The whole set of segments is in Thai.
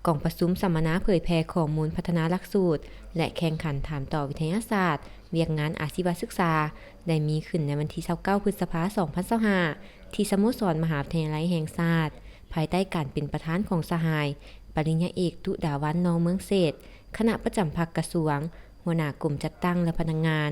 กล่องประชุมสัมมนาเผยแพร่ข้อมูลพัฒนาหลักสูตรและแข่งขันถามตอบวิทยาศาสตร์เวียกงานอาชีวศึกษาได้มีขึ้นในวันที่29พฤษภาคม2025ที่สโมสรมหาวิทยาลัยแห่งชาติภายใต้การเป็นประธานของสหายปริญญาเอกตุดาวันนองเมืองเศรษฐคณะประจำภาคกระทรวงหัวหน้ากลุ่มจัดตั้งและพนักงาน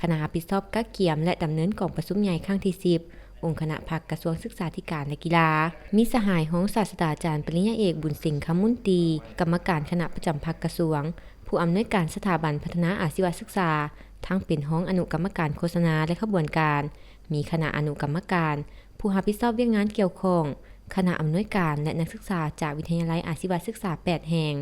คณะรับผิดชอบกักเกียมและดำเนินกล่องประชุมใหญ่ครั้งที่10องค์คณะภาคกระทรวงศึกษาธิการและกีฬามีสหายของศาสตราจารย์ปริญญาเอกบุญสิงห์คำมุนตรีกรรมการคณะประจำภาคกระทรวงผู้อำนวยการสถาบันพัฒนาอาชีวศึกษาทั้งเป็นห้องอนุกรรมการโฆษณาและขบวนการมีคณะอนุกรรมการผู้รับผิดชอบเวียกงานเกี่ยวข้องคณะอำนวยการและนักศึกษาจากวิทยาลัยอาชีวศึกษา8แห่ง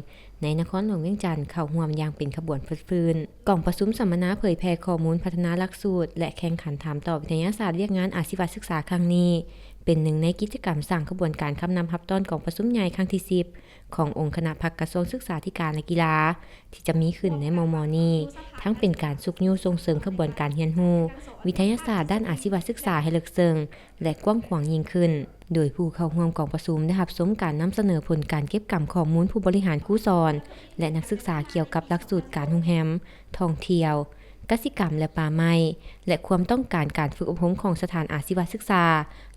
ในนครหลวงเวียงจันทน์เข้าร่วมอย่างเป็นขบวนฟื้นกล่องประชุมสัมมนาเผยแพร่ข้อมูลพัฒนาหลักสูตรและแข่งขันถามตอบวิทยาศาสตร์เวียกงานอาชีวศึกษาครั้งนี้เป็นหนึ่งในกิจกรรมสร้างขบวนการคำนำรับต้อนกล่องประชุมใหญ่ครั้งที่10ขององค์คณะภาคกระทรวงศึกษาธิการและกีฬาที่จะมีขึ้นในมม.นี้ทั้งเป็นการสุกนิ้วส่งเสริมขบวนการเรียนรู้วิทยาศาสตร์ด้านอาชีวศึกษาให้ลึกซึ้งและกว้างขวางยิ่งขึ้นโดยผู้เข้าร่วมกองประชุมได้รับชมการนำเสนอผลการเก็บกำข้อมูลผู้บริหารครูสอนและนักศึกษาเกี่ยวกับหลักสูตรการโรงแรมท่องเที่ยวกสิกรรมและป่าไม้และความต้องการการฝึกอบรมของสถานอาชีวศึกษา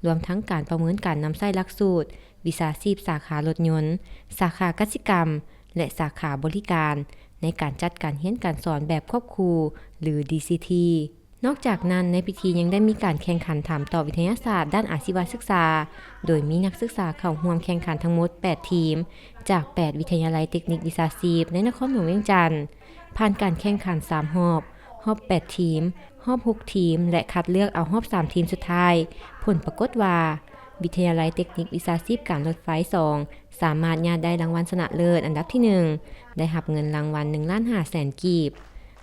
รวมทั้งการประเมินการนำใช้หลักสูตรวิชาชีพสาขารถยนต์สาขากสิกรรมและสาขาบริการในการจัดการเรียนการสอนแบบควบคู่หรือ DCT นอกจากนั้นในพิธียังได้มีการแข่งขันถามตอบวิทยาศาสตร์ด้านอาชีวศึกษาโดยมีนักศึกษาเข้าร่วมแข่งขันทั้งหมด8ทีมจาก8วิทยาลัยเทคนิควิชาชีพในนครหลวงเวียงจันทน์ผ่านการแข่งขัน3รอบ8ทีมรอบ6ทีมและคัดเลือกเอารอบ3ทีมสุดท้ายผลปรากฏว่าวิทยาลัยเทคนิควิชาชีพการรถไฟ2สามารถญาได้รางวัลชนะเลิศอันดับที่1ได้รับเงินรางวัล 1,500,000 กีบ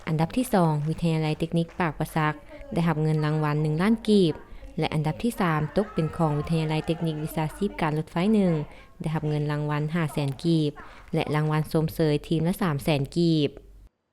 อันดับที่2วิทยาลัยเทคนิคปากประซักได้รับเงินรางวัล1ล้านกีบและอันดับที่3ตกเป็นของวิทยาลัยเทคนิควิชาชีพการรถไฟ1ได้รับเงินรางวัล 500,000 กีบและรางวัลชมเชยทีมละ 300,000 กีบ